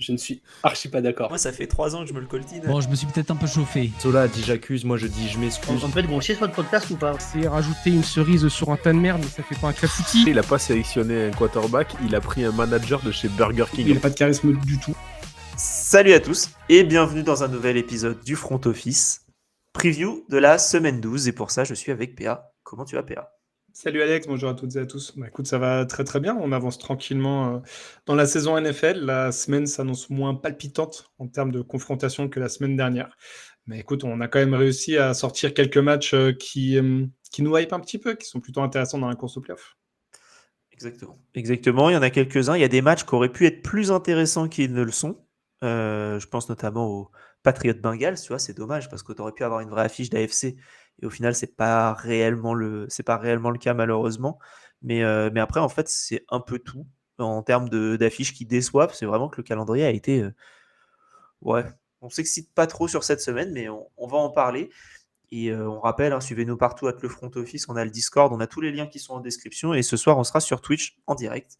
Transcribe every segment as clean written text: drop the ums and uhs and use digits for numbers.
Je ne suis archi pas d'accord. Moi, ça fait 3 ans que je me le coltine. Bon, je me suis peut-être un peu chauffé. Sola dit j'accuse, moi je dis je m'excuse. On peut être gaucher sur le podcast ou pas? C'est rajouter une cerise sur un tas de merde, mais ça fait pas un clafoutis. Il a pas sélectionné un quarterback, il a pris un manager de chez Burger King. Il n'a pas de charisme du tout. Salut à tous et bienvenue dans un nouvel épisode du Front Office. Preview de la semaine 12 et pour ça, je suis avec PA. Comment tu vas, PA? Salut Alex, bonjour à toutes et à tous. Écoute, ça va très très bien. On avance tranquillement dans la saison NFL. La semaine s'annonce moins palpitante en termes de confrontation que la semaine dernière. Mais écoute, on a quand même réussi à sortir quelques matchs qui nous hype un petit peu, qui sont plutôt intéressants dans la course au playoff. Exactement. Il y en a quelques-uns. Il y a des matchs qui auraient pu être plus intéressants qu'ils ne le sont. Je pense notamment aux Patriots Bengals. Tu vois, c'est dommage parce que tu aurais pu avoir une vraie affiche d'AFC. Et au final, c'est pas réellement le cas malheureusement. Mais après, en fait, c'est un peu tout en termes d'affiches qui déçoivent. C'est vraiment que le calendrier a été, ouais, on s'excite pas trop sur cette semaine, mais on va en parler. Et on rappelle, hein, suivez-nous partout avec le Front Office. On a le Discord, on a tous les liens qui sont en description. Et ce soir, on sera sur Twitch en direct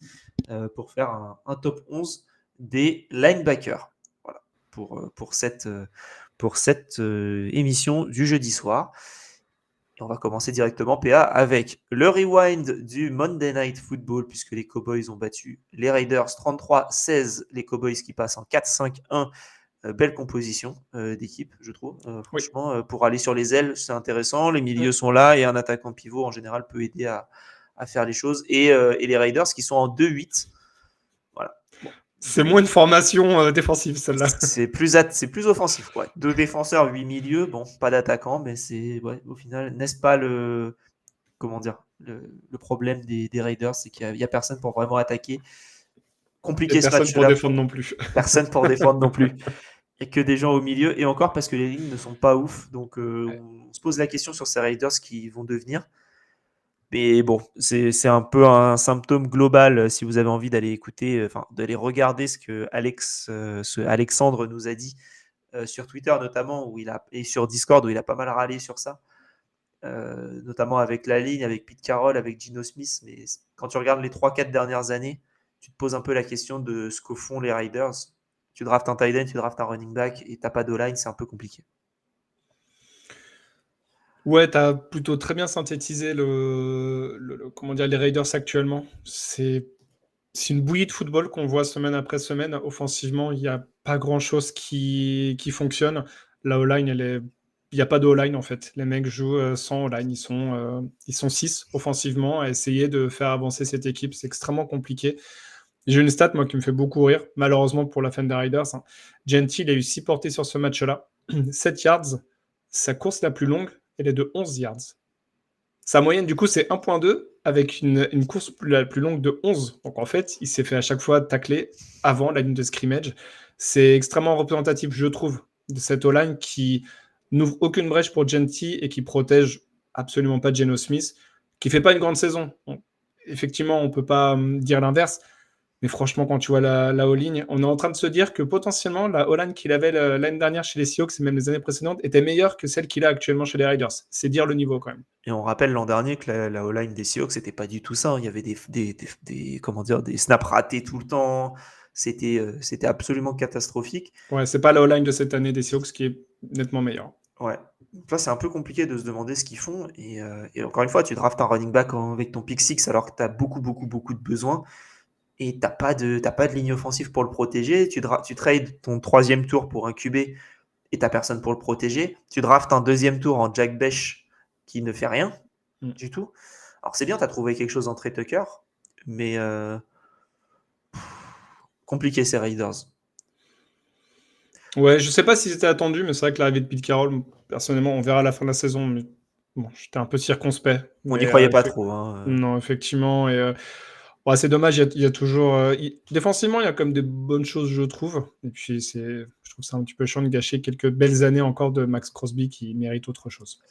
pour faire un top 11 des linebackers. Voilà, pour cette émission du jeudi soir. Et on va commencer directement, PA, avec le rewind du Monday Night Football, puisque les Cowboys ont battu les Raiders 33-16, les Cowboys qui passent en 4-5-1. Belle composition d'équipe, je trouve. Franchement, pour aller sur les ailes, c'est intéressant. Les milieux sont là et un attaquant pivot, en général, peut aider à faire les choses. Et les Raiders qui sont en 2-8. Voilà. Bon. C'est moins une formation défensive, celle-là. C'est plus offensif, quoi. 2 défenseurs, 8 milieux. Bon, pas d'attaquant, mais c'est, ouais, au final, n'est-ce pas le problème des Raiders, c'est qu'il n'y a personne pour vraiment attaquer. Compliqué ce match-là. Personne pour défendre non plus. Personne pour défendre non plus. Il n'y a que des gens au milieu, et encore parce que les lignes ne sont pas ouf. Donc, on se pose la question sur ces Raiders qui vont devenir. Mais bon, c'est un peu un symptôme global si vous avez envie d'aller écouter, d'aller regarder ce que Alexandre nous a dit sur Twitter notamment, et sur Discord où il a pas mal râlé sur ça, notamment avec la ligne, avec Pete Carroll, avec Geno Smith. Mais quand tu regardes les 3-4 dernières années, tu te poses un peu la question de ce que font les Raiders. Tu draftes un tight end, tu draftes un running back et t'as pas d'O-line, c'est un peu compliqué. Ouais, tu as plutôt très bien synthétisé comment dire, les Raiders actuellement. C'est une bouillie de football qu'on voit semaine après semaine. Offensivement, il n'y a pas grand-chose qui fonctionne. La O-line, il n'y a pas de O-line en fait. Les mecs jouent sans O-line. Ils sont 6 offensivement à essayer de faire avancer cette équipe. C'est extrêmement compliqué. J'ai une stat, moi, qui me fait beaucoup rire, malheureusement pour la fan des Raiders. Genty, il a eu 6 portées sur ce match-là. 7 yards. Sa course la plus longue, elle est de 11 yards. Sa moyenne, du coup, c'est 1.2 avec une course la plus longue de 11. Donc, en fait, il s'est fait à chaque fois tacler avant la ligne de scrimmage. C'est extrêmement représentatif, je trouve, de cette O-line qui n'ouvre aucune brèche pour Genty et qui protège absolument pas Geno Smith, qui fait pas une grande saison. Bon, effectivement, on peut pas dire l'inverse. Mais franchement, quand tu vois la O-line, on est en train de se dire que potentiellement, la O-line qu'il avait l'année dernière chez les Seahawks et même les années précédentes était meilleure que celle qu'il a actuellement chez les Raiders. C'est dire le niveau quand même. Et on rappelle l'an dernier que la O-line des Seahawks, c'était pas du tout ça. Il y avait des snaps ratés tout le temps. C'était absolument catastrophique. Ouais, c'est pas la O-line de cette année des Seahawks qui est nettement meilleure. Ouais. Donc là, c'est un peu compliqué de se demander ce qu'ils font. Et encore une fois, tu draftes un running back avec ton pick 6 alors que tu as beaucoup de besoins. Et t'as pas de ligne offensive pour le protéger. Tu trades ton 3e tour pour un QB et t'as personne pour le protéger. Tu draftes un 2e tour en Jack Bech qui ne fait rien du tout. Alors c'est bien, t'as trouvé quelque chose en Trey Tucker, mais compliqué ces Raiders. Ouais, je sais pas si c'était attendu, mais c'est vrai que l'arrivée de Pete Carroll, personnellement, on verra à la fin de la saison, mais bon, j'étais un peu circonspect. On n'y croyait pas trop. Hein. Non, effectivement, et ouais, c'est dommage, il y a toujours... défensivement, il y a quand même des bonnes choses, je trouve. Et puis, je trouve ça un petit peu chiant de gâcher quelques belles années encore de Max Crosby qui mérite autre chose.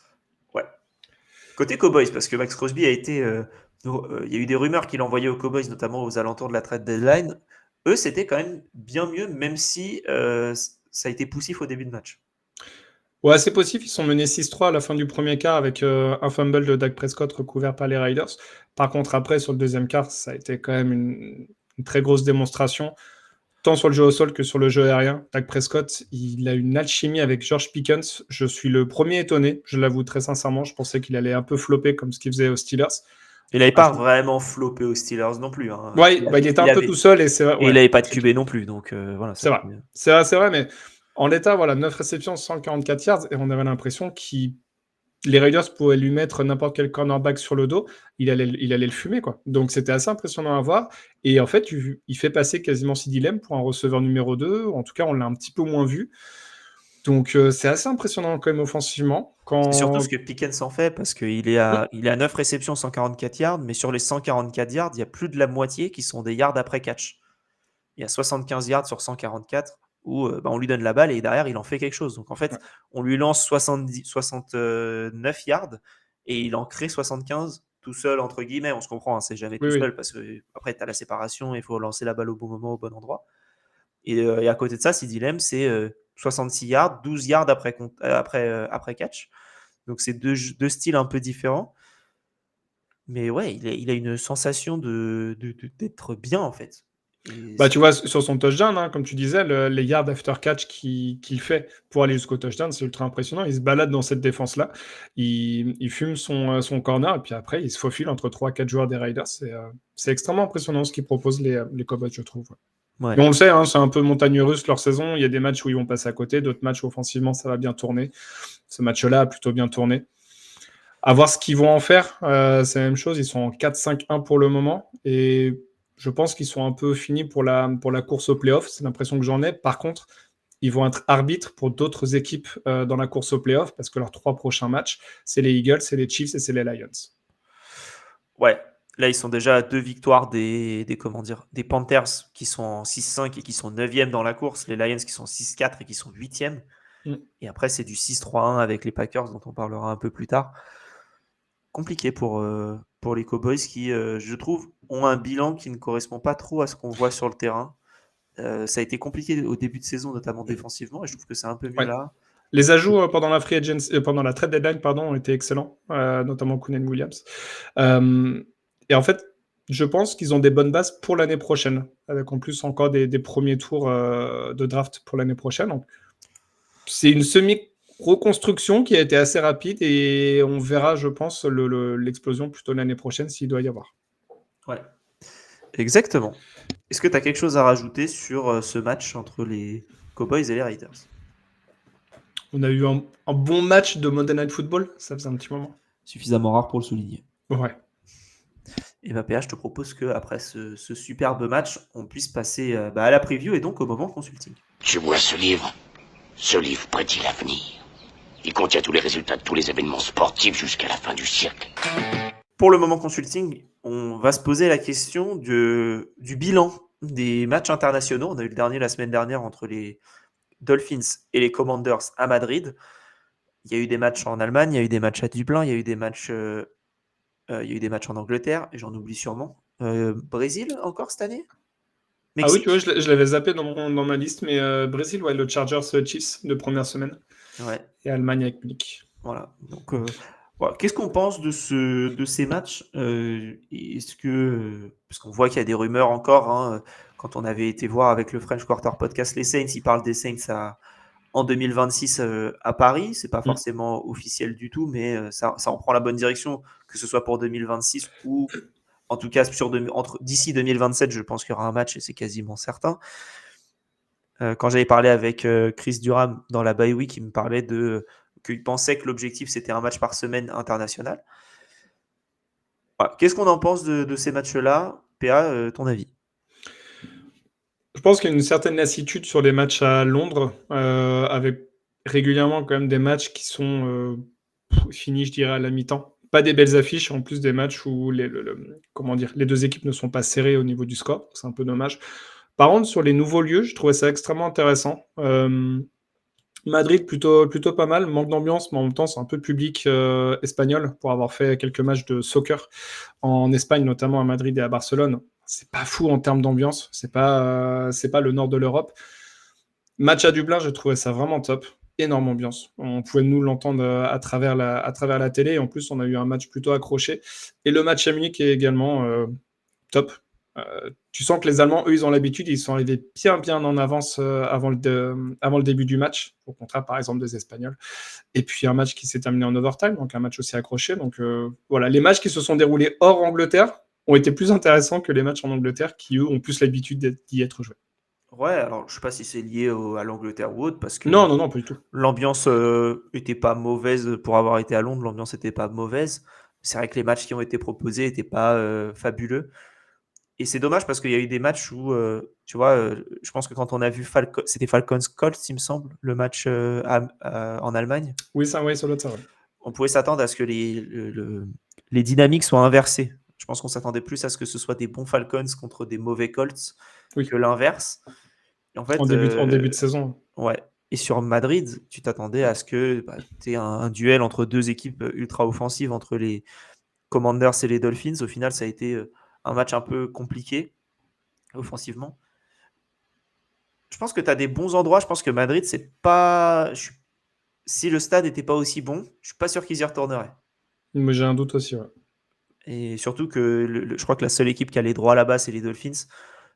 Ouais. Côté Cowboys, parce que Max Crosby a été... il y a eu des rumeurs qu'il envoyait aux Cowboys, notamment aux alentours de la trade deadline. Eux, c'était quand même bien mieux, même si ça a été poussif au début de match. Ouais, c'est possible. Ils sont menés 6-3 à la fin du premier quart avec un fumble de Dak Prescott recouvert par les Raiders. Par contre, après, sur le deuxième quart, ça a été quand même une très grosse démonstration. tant sur le jeu au sol que sur le jeu aérien. Dak Prescott, il a une alchimie avec George Pickens. Je suis le premier étonné, je l'avoue très sincèrement. Je pensais qu'il allait un peu flopper comme ce qu'il faisait aux Steelers. Il n'avait Ah, pas vraiment floppé aux Steelers non plus. Hein. ouais, il était un peu tout seul et c'est vrai. Et il n'avait pas de QB non plus, donc voilà. C'est vrai. C'est vrai, mais en l'état, voilà, 9 réceptions, 144 yards, et on avait l'impression les Raiders pouvaient lui mettre n'importe quel cornerback sur le dos, il allait le fumer, quoi. Donc c'était assez impressionnant à voir. Et en fait, il fait passer quasiment CeeDee Lamb pour un receveur numéro 2. En tout cas, on l'a un petit peu moins vu. Donc c'est assez impressionnant quand même offensivement. C'est surtout ce que Pickens en fait, parce qu'il est à 9 réceptions, 144 yards, mais sur les 144 yards, il y a plus de la moitié qui sont des yards après catch. Il y a 75 yards sur 144 où on lui donne la balle et derrière, il en fait quelque chose. Donc en fait, on lui lance 69 yards et il en crée 75 tout seul, entre guillemets. On se comprend, hein, c'est jamais tout seul parce que après, tu as la séparation, il faut lancer la balle au bon moment, au bon endroit. Et à côté de ça, CeeDee Lamb, c'est 66 yards, 12 yards après catch. Donc c'est deux styles un peu différents. Mais ouais, il a une sensation d'être bien en fait. Bah, tu vois, sur son touchdown, hein, comme tu disais, les yards after catch qu'il fait pour aller jusqu'au touchdown, c'est ultra impressionnant. Il se balade dans cette défense-là, il fume son corner, et puis après, il se faufile entre 3-4 joueurs des Raiders. C'est extrêmement impressionnant ce qu'ils proposent les Cowboys, je trouve. Ouais. Mais on le sait, hein, c'est un peu montagne russe leur saison. Il y a des matchs où ils vont passer à côté, d'autres matchs où offensivement, ça va bien tourner. Ce match-là a plutôt bien tourné. À voir ce qu'ils vont en faire. C'est la même chose, ils sont en 4-5-1 pour le moment, et je pense qu'ils sont un peu finis pour la course au playoff. C'est l'impression que j'en ai. Par contre, ils vont être arbitres pour d'autres équipes dans la course au playoff parce que leurs 3 prochains matchs, c'est les Eagles, c'est les Chiefs et c'est les Lions. Ouais, là, ils sont déjà à 2 victoires des Panthers qui sont en 6-5 et qui sont 9e dans la course. Les Lions qui sont 6-4 et qui sont 8e. Et après, c'est du 6-3-1 avec les Packers dont on parlera un peu plus tard. Compliqué pour les Cowboys qui, je trouve, ont un bilan qui ne correspond pas trop à ce qu'on voit sur le terrain. Ça a été compliqué au début de saison, notamment défensivement, et je trouve que c'est un peu mieux là. Les ajouts pendant la free agency, pendant la trade deadline, ont été excellents, notamment Quinnen Williams. Et en fait, je pense qu'ils ont des bonnes bases pour l'année prochaine, avec en plus encore des premiers tours de draft pour l'année prochaine. Donc, c'est une semi-reconstruction qui a été assez rapide et on verra, je pense, l'explosion plutôt l'année prochaine s'il doit y avoir. Ouais, exactement. Est-ce que tu as quelque chose à rajouter sur ce match entre les Cowboys et les Raiders ? On a eu un bon match de Monday Night Football, ça faisait un petit moment. Suffisamment rare pour le souligner. Ouais. Et PA, je te propose qu'après ce superbe match, on puisse passer à la preview et donc au moment consulting. Tu vois ce livre ? Ce livre prédit l'avenir. Il contient tous les résultats de tous les événements sportifs jusqu'à la fin du siècle. Pour le moment consulting, on va se poser la question du bilan des matchs internationaux. On a eu le dernier la semaine dernière entre les Dolphins et les Commanders à Madrid. Il y a eu des matchs en Allemagne, il y a eu des matchs à Dublin, il y a eu des matchs en Angleterre, et j'en oublie sûrement. Brésil encore cette année ? Mexique. Ah oui, tu vois, je l'avais zappé dans ma liste, mais Brésil, ouais, le Chargers Chiefs de première semaine. Ouais. Et Allemagne avec Munich. Voilà. Donc, voilà. Qu'est-ce qu'on pense de ces matchs ? Est-ce que, parce qu'on voit qu'il y a des rumeurs encore, hein, quand on avait été voir avec le French Quarter Podcast les Saints, ils parlent des Saints en 2026 à Paris. C'est pas forcément officiel du tout, mais ça en prend la bonne direction, que ce soit pour 2026 ou en tout cas d'ici 2027, je pense qu'il y aura un match et c'est quasiment certain. Quand j'avais parlé avec Chris Durham dans la bye week, il me parlait qu'il pensait que l'objectif c'était un match par semaine international. Voilà. Qu'est-ce qu'on en pense de ces matchs-là ? PA, ton avis ? Je pense qu'il y a une certaine lassitude sur les matchs à Londres, avec régulièrement quand même des matchs qui sont finis, je dirais, à la mi-temps. Pas des belles affiches, en plus des matchs où les deux équipes ne sont pas serrées au niveau du score. C'est un peu dommage. Par contre, sur les nouveaux lieux, je trouvais ça extrêmement intéressant. Madrid, plutôt pas mal. Manque d'ambiance, mais en même temps, c'est un peu public espagnol pour avoir fait quelques matchs de soccer en Espagne, notamment à Madrid et à Barcelone. C'est pas fou en termes d'ambiance. C'est pas le nord de l'Europe. Match à Dublin, j'ai trouvé ça vraiment top. Énorme ambiance. On pouvait nous l'entendre à travers la télé. Et en plus, on a eu un match plutôt accroché. Et le match à Munich est également top. Tu sens que les Allemands, eux, ils ont l'habitude, ils sont arrivés bien en avance avant le début du match, au contraire, par exemple, des Espagnols. Et puis un match qui s'est terminé en overtime, donc un match aussi accroché. Donc voilà, les matchs qui se sont déroulés hors Angleterre ont été plus intéressants que les matchs en Angleterre, qui, eux, ont plus l'habitude d'y être joués. Ouais, alors je sais pas si c'est lié à l'Angleterre ou autre, parce que Non, pas du tout. l'ambiance était pas mauvaise pour avoir été à Londres, l'ambiance était pas mauvaise. C'est vrai que les matchs qui ont été proposés étaient pas fabuleux. Et c'est dommage parce qu'il y a eu des matchs où, tu vois, je pense que quand on a vu c'était Falcons-Colts, il me semble, le match en Allemagne, Oui, ça doit être ça. Ouais. on pouvait s'attendre à ce que les dynamiques soient inversées. Je pense qu'on s'attendait plus à ce que ce soit des bons Falcons contre des mauvais Colts Oui. que l'inverse. Et en fait, En début de saison. ouais. Et sur Madrid, tu t'attendais à ce que tu aies un duel entre deux équipes ultra offensives, entre les Commanders et les Dolphins. Au final, ça a été un match un peu compliqué offensivement. Je pense que tu as des bons endroits. Je pense que Madrid, c'est pas. Si le stade n'était pas aussi bon, je suis pas sûr qu'ils y retourneraient. Mais j'ai un doute aussi. Ouais. Et surtout que je crois que la seule équipe qui a les droits là-bas, c'est les Dolphins.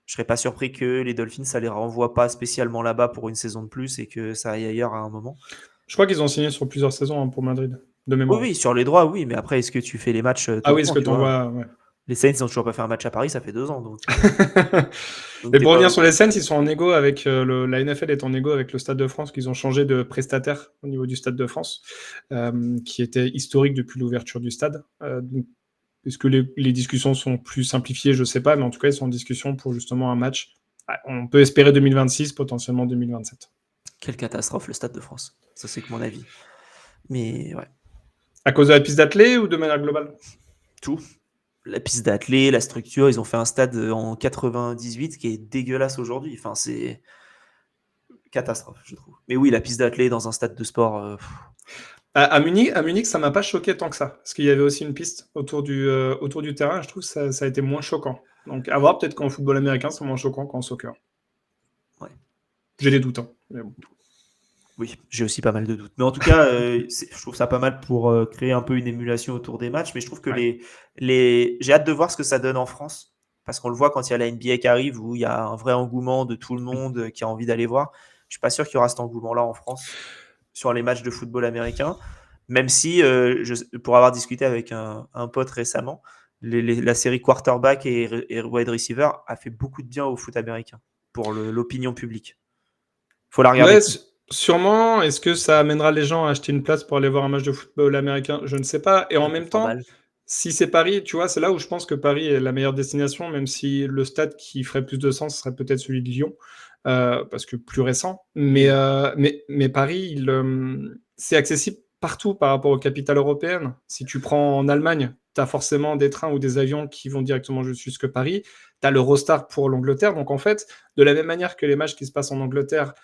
Je serais pas surpris que les Dolphins, ça les renvoie pas spécialement là-bas pour une saison de plus et que ça aille ailleurs à un moment. Je crois qu'ils ont signé sur plusieurs saisons pour Madrid, de Oui, mémoire. oui, sur les droits, oui, mais après, est-ce que tu fais les matchs tout Ah le oui, temps, est-ce que tu tu vois? envoies. Ouais. Les Saints n'ont toujours pas fait un match à Paris, ça fait 2 ans. Donc Et t'es pour pas. revenir sur les Saints, ils sont en égo avec la NFL est en égo avec le Stade de France, qu'ils ont changé de prestataire au niveau du Stade de France, qui était historique depuis l'ouverture du stade. Donc, est-ce que les discussions sont plus simplifiées? Je ne sais pas, mais en tout cas, ils sont en discussion pour justement un match. On peut espérer 2026, potentiellement 2027. Quelle catastrophe, le Stade de France. Ça, c'est que mon avis. Mais ouais, À cause de la piste d'athlée ou de manière globale? tout. La piste d'athlée, la structure, ils ont fait un stade en 98 qui est dégueulasse aujourd'hui. Enfin, c'est catastrophe, je trouve. Mais oui, la piste d'athlée dans un stade de sport. À Munich, ça m'a pas choqué tant que ça, parce qu'il y avait aussi une piste autour du terrain, et je trouve que ça a été moins choquant. Donc, à voir, peut-être qu'en football américain, c'est moins choquant qu'en soccer. Ouais. J'ai des doutes, hein, mais bon. Oui, j'ai aussi pas mal de doutes. Mais en tout cas, je trouve ça pas mal pour créer un peu une émulation autour des matchs. Mais je trouve que Ouais. j'ai hâte de voir ce que ça donne en France. Parce qu'on le voit quand il y a la NBA qui arrive, où il y a un vrai engouement de tout le monde qui a envie d'aller voir. Je suis pas sûr qu'il y aura cet engouement-là en France sur les matchs de football américain. Même si, pour avoir discuté avec un pote récemment, la série quarterback et wide receiver a fait beaucoup de bien au foot américain pour l'opinion publique. Faut la regarder. Ouais, sûrement. Est-ce que ça amènera les gens à acheter une place pour aller voir un match de football américain? Je ne sais pas. Et en même temps, si c'est Paris, tu vois, c'est là où je pense que Paris est la meilleure destination, même si le stade qui ferait plus de sens serait peut-être celui de Lyon, parce que plus récent. Mais Paris, c'est accessible partout par rapport aux capitales européennes. Si tu prends en Allemagne, tu as forcément des trains ou des avions qui vont directement jusque Paris. Tu as l'Eurostar pour l'Angleterre. Donc en fait, de la même manière que les matchs qui se passent en Angleterre,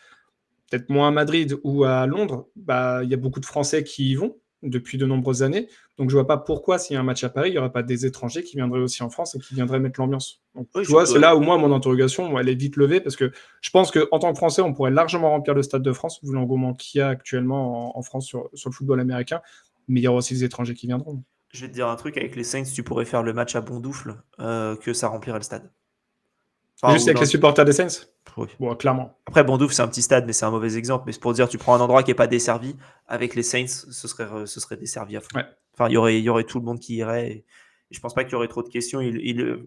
peut-être moins à Madrid ou à Londres, il y a beaucoup de Français qui y vont depuis de nombreuses années. Donc, je vois pas pourquoi, s'il y a un match à Paris, il n'y aurait pas des étrangers qui viendraient aussi en France et qui viendraient mettre l'ambiance. Donc, Oui, tu vois, c'est là où moi, mon interrogation, elle est vite levée parce que je pense qu'en tant que Français, on pourrait largement remplir le Stade de France, vu l'engouement qu'il y a actuellement en France sur le football américain. Mais il y aura aussi des étrangers qui viendront. Je vais te dire un truc, avec les Saints, tu pourrais faire le match à Bondoufle, que ça remplirait le stade. Enfin, Juste avec les supporters des Saints? Oui. Bon, clairement. Après, Bondoufle, c'est un petit stade, mais c'est un mauvais exemple. Mais c'est pour dire, tu prends un endroit qui n'est pas desservi, avec les Saints, ce serait desservi à fond. Ouais. Enfin, il y aurait tout le monde qui irait. Et je pense pas qu'il y aurait trop de questions.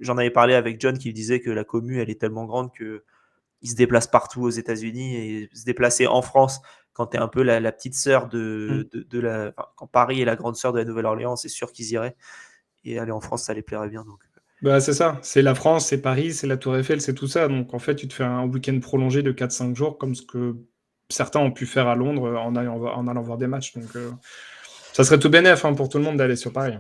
J'en avais parlé avec John qui disait que la commu, elle est tellement grande qu'il se déplace partout aux États-Unis et se déplacer en France quand tu es un peu la petite sœur quand Paris est la grande sœur de la Nouvelle-Orléans, c'est sûr qu'ils iraient. Et aller en France, ça les plairait bien. Donc. C'est ça, c'est la France, c'est Paris, c'est la Tour Eiffel, c'est tout ça. Donc en fait, tu te fais un week-end prolongé de 4-5 jours, comme ce que certains ont pu faire à Londres en allant voir des matchs. Donc ça serait tout bénef pour tout le monde d'aller sur Paris.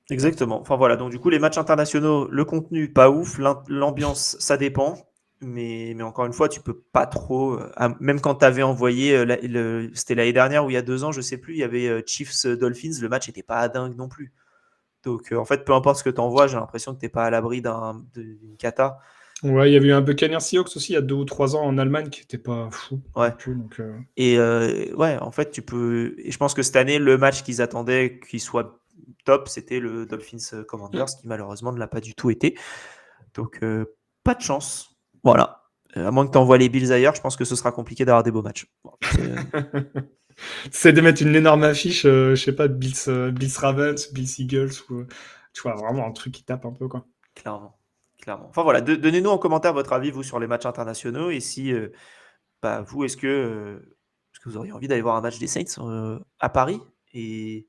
Exactement. Enfin voilà, donc du coup, les matchs internationaux, le contenu, pas ouf, l'ambiance, ça dépend. Mais encore une fois, tu peux pas trop. Même quand tu avais envoyé, c'était l'année dernière ou il y a 2 ans, je sais plus, il y avait Chiefs Dolphins, le match n'était pas dingue non plus. Donc en fait, peu importe ce que tu envoies, j'ai l'impression que tu n'es pas à l'abri d'une cata. Ouais, il y avait eu un Buccaneers Seahawks aussi il y a 2 ou 3 ans en Allemagne qui n'était pas fou. Ouais. Plus, donc, Et ouais, en fait, tu peux. Et je pense que cette année, le match qu'ils attendaient qu'il soit top, c'était le Dolphins Commanders, qui malheureusement ne l'a pas du tout été. Donc, pas de chance. Voilà. À moins que tu envoies les Bills ailleurs, je pense que ce sera compliqué d'avoir des beaux matchs. Bon, C'est de mettre une énorme affiche, je sais pas, Bills Ravens, Bills Eagles, ou tu vois, vraiment un truc qui tape un peu, quoi. clairement. Enfin voilà, donnez-nous en commentaire votre avis, vous, sur les matchs internationaux. Et si, vous, est-ce que vous auriez envie d'aller voir un match des Saints à Paris et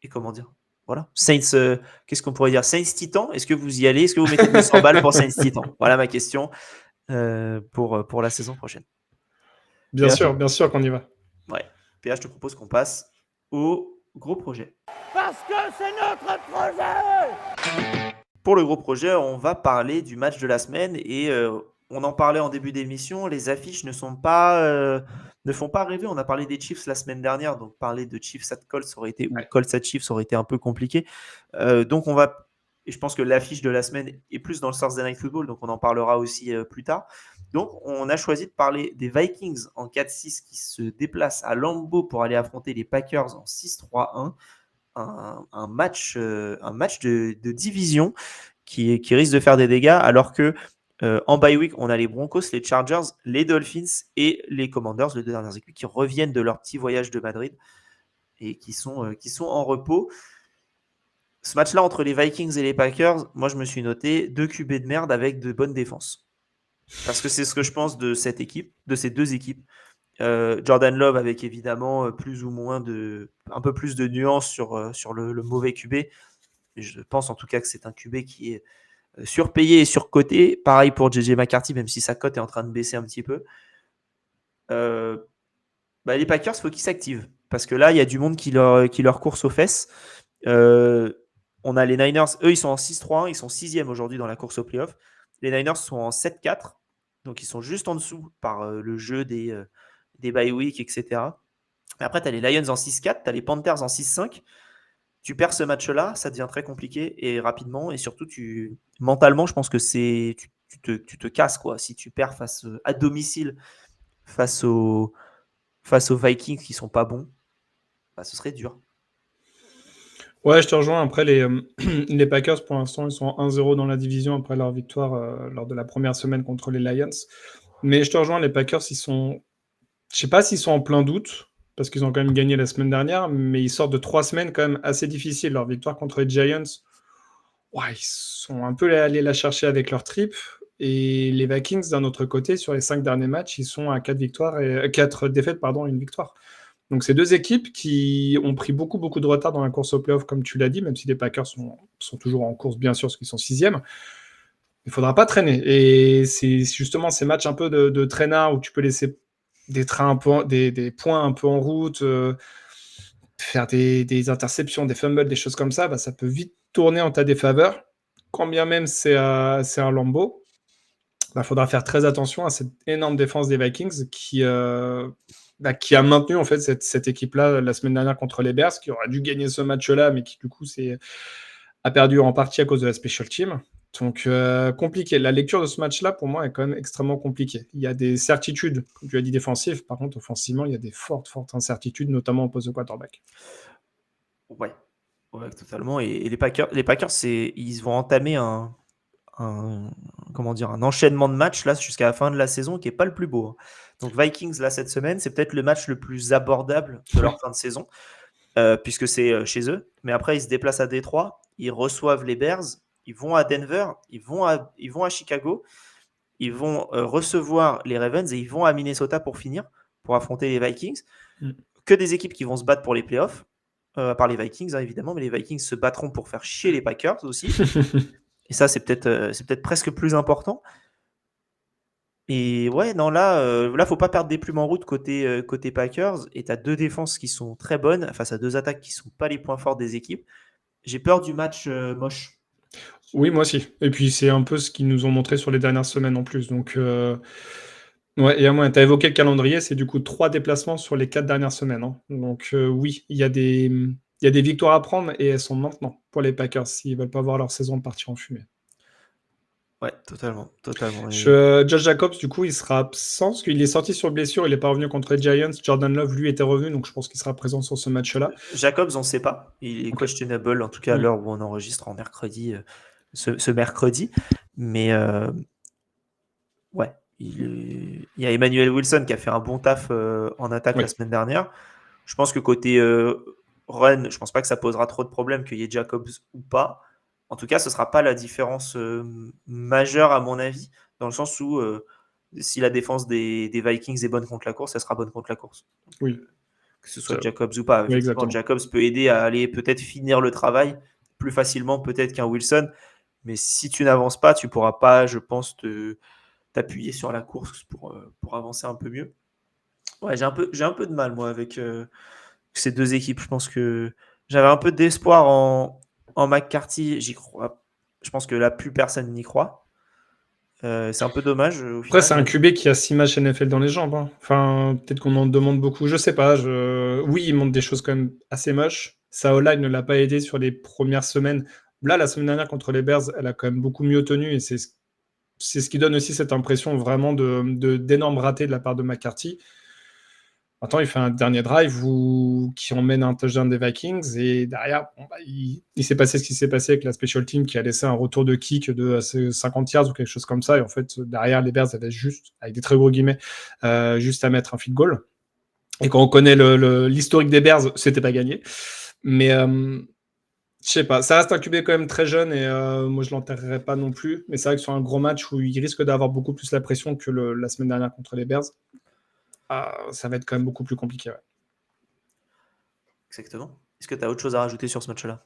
comment dire? Voilà. Saints, qu'est-ce qu'on pourrait dire? Saints Titan, est-ce que vous y allez? Est-ce que vous mettez 200 balles pour Saints Titan? Voilà ma question pour la saison prochaine. Bien sûr qu'on y va. Ouais. PA, je te propose qu'on passe au gros projet. Parce que c'est notre projet! Pour le gros projet, on va parler du match de la semaine et on en parlait en début d'émission. Les affiches ne font pas rêver. On a parlé des Chiefs la semaine dernière, donc parler de Chiefs at Colts aurait été, ou Colts at Chiefs aurait été un peu compliqué. Donc et je pense que l'affiche de la semaine est plus dans le Thursday Night Football, donc on en parlera aussi plus tard. Donc on a choisi de parler des Vikings en 4-6 qui se déplacent à Lambeau pour aller affronter les Packers en 6-3-1. Un match de division qui risque de faire des dégâts, alors que en bye week, on a les Broncos, les Chargers, les Dolphins et les Commanders, les deux dernières équipes qui reviennent de leur petit voyage de Madrid et qui sont en repos. Ce match-là entre les Vikings et les Packers, moi je me suis noté 2 QB de merde avec de bonnes défenses. Parce que c'est ce que je pense de cette équipe, de ces deux équipes. Jordan Love avec évidemment plus ou moins un peu plus de nuances sur le mauvais QB. Je pense en tout cas que c'est un QB qui est surpayé et surcoté. Pareil pour JJ McCarthy, même si sa cote est en train de baisser un petit peu. Les Packers, il faut qu'ils s'activent. Parce que là, il y a du monde qui leur course aux fesses. On a les Niners, eux, ils sont en 6-3-1, ils sont 6e aujourd'hui dans la course au playoff. Les Niners sont en 7-4, donc ils sont juste en dessous par le jeu des bye week, etc. Mais après, tu as les Lions en 6-4, tu as les Panthers en 6-5. Tu perds ce match-là, ça devient très compliqué et rapidement. Et surtout, mentalement, je pense que tu te casses, quoi. Si tu perds à domicile face aux Vikings qui sont pas bons, ce serait dur. Ouais, je te rejoins. Après, les Packers, pour l'instant, ils sont 1-0 dans la division après leur victoire lors de la première semaine contre les Lions. Mais je te rejoins, les Packers, je sais pas s'ils sont en plein doute, parce qu'ils ont quand même gagné la semaine dernière, mais ils sortent de 3 semaines quand même assez difficiles. Leur victoire contre les Giants, ils sont un peu allés la chercher avec leur trip. Et les Vikings, d'un autre côté, sur les 5 derniers matchs, ils sont à 4 défaites, une victoire. Donc, c'est deux équipes qui ont pris beaucoup de retard dans la course au playoff, comme tu l'as dit, même si les Packers sont toujours en course, bien sûr, parce qu'ils sont 6e. Il ne faudra pas traîner. Et c'est justement ces matchs un peu de traînard où tu peux laisser des points un peu en route, faire des interceptions, des fumbles, des choses comme ça, ça peut vite tourner en ta défaveur. Quand bien même c'est un Lambeau, faudra faire très attention à cette énorme défense des Vikings qui a maintenu en fait cette équipe-là la semaine dernière contre les Bears, qui aurait dû gagner ce match-là, mais qui du coup a perdu en partie à cause de la special team. Donc compliqué. La lecture de ce match-là, pour moi, est quand même extrêmement compliquée. Il y a des certitudes, comme tu as dit, défensives. Par contre, offensivement, il y a des fortes incertitudes, notamment au poste de quarterback. Ouais, totalement. Et les Packers, ils vont entamer un enchaînement de matchs là jusqu'à la fin de la saison qui est pas le plus beau. Donc Vikings là cette semaine, c'est peut-être le match le plus abordable de leur fin de saison puisque c'est chez eux. Mais après ils se déplacent à Détroit, ils reçoivent les Bears, ils vont à Denver, ils vont à Chicago, ils vont recevoir les Ravens et ils vont à Minnesota pour finir, pour affronter les Vikings. Que des équipes qui vont se battre pour les playoffs, à part les Vikings évidemment, mais les Vikings se battront pour faire chier les Packers aussi. Et ça, c'est peut-être presque plus important. Et ouais, non, là, faut pas perdre des plumes en route côté Packers. Et tu as deux défenses qui sont très bonnes face à deux attaques qui sont pas les points forts des équipes. J'ai peur du match moche. Oui, moi aussi. Et puis, c'est un peu ce qu'ils nous ont montré sur les dernières semaines en plus. Donc, ouais, et à moins, tu as évoqué le calendrier, c'est du coup 3 déplacements sur les 4 dernières semaines. Donc, oui, il y a des victoires à prendre et elles sont maintenant pour les Packers s'ils veulent pas voir leur saison partir en fumée. Ouais, totalement. Josh Jacobs, du coup, il sera absent parce qu'il est sorti sur blessure, il n'est pas revenu contre les Giants. Jordan Love, lui, était revenu, donc je pense qu'il sera présent sur ce match-là. Jacobs, on ne sait pas. Il est questionable, en tout cas à l'heure où on enregistre en mercredi. ce mercredi. Mais ouais, il y a Emmanuel Wilson qui a fait un bon taf en attaque Oui. la semaine dernière. Je pense que côté run, je pense pas que ça posera trop de problèmes qu'il y ait Jacobs ou pas. En tout cas, ce sera pas la différence majeure à mon avis, dans le sens où si la défense des Vikings est bonne contre la course, elle sera bonne contre la course. Oui. Que ce soit Jacobs ou pas. Oui, Effectivement, exactement. Jacobs peut aider à aller peut-être finir le travail plus facilement peut-être qu'un Wilson. Mais si tu n'avances pas, tu pourras pas, je pense, t'appuyer sur la course pour avancer un peu mieux. Ouais, j'ai un peu de mal, moi, avec ces deux équipes. Je pense que j'avais un peu d'espoir en McCarthy. J'y crois. Je pense que là, plus personne n'y croit. C'est un peu dommage au Après, final. c'est un QB qui a 6 matchs NFL dans les jambes, hein. Enfin, peut-être qu'on en demande beaucoup. Je sais pas. Oui, il montre des choses quand même assez moches. Sa O-line ne l'a pas aidé sur les premières semaines. Là, la semaine dernière contre les Bears, elle a quand même beaucoup mieux tenu et c'est ce qui donne aussi cette impression vraiment d'énormes ratés de la part de McCarthy. Maintenant, il fait un dernier drive qui emmène un touchdown des Vikings et derrière, il s'est passé ce qui s'est passé avec la special team qui a laissé un retour de kick de 50 yards ou quelque chose comme ça. Et en fait, derrière, les Bears avaient juste, avec des très gros guillemets, juste à mettre un field goal. Et quand on connaît l'historique des Bears, c'était pas gagné. Mais je sais pas, ça reste un QB quand même très jeune et moi je l'enterrerai pas non plus. Mais c'est vrai que sur un gros match où il risque d'avoir beaucoup plus la pression que la semaine dernière contre les Bears, ça va être quand même beaucoup plus compliqué. Ouais. Exactement. Est-ce que tu as autre chose à rajouter sur ce match-là?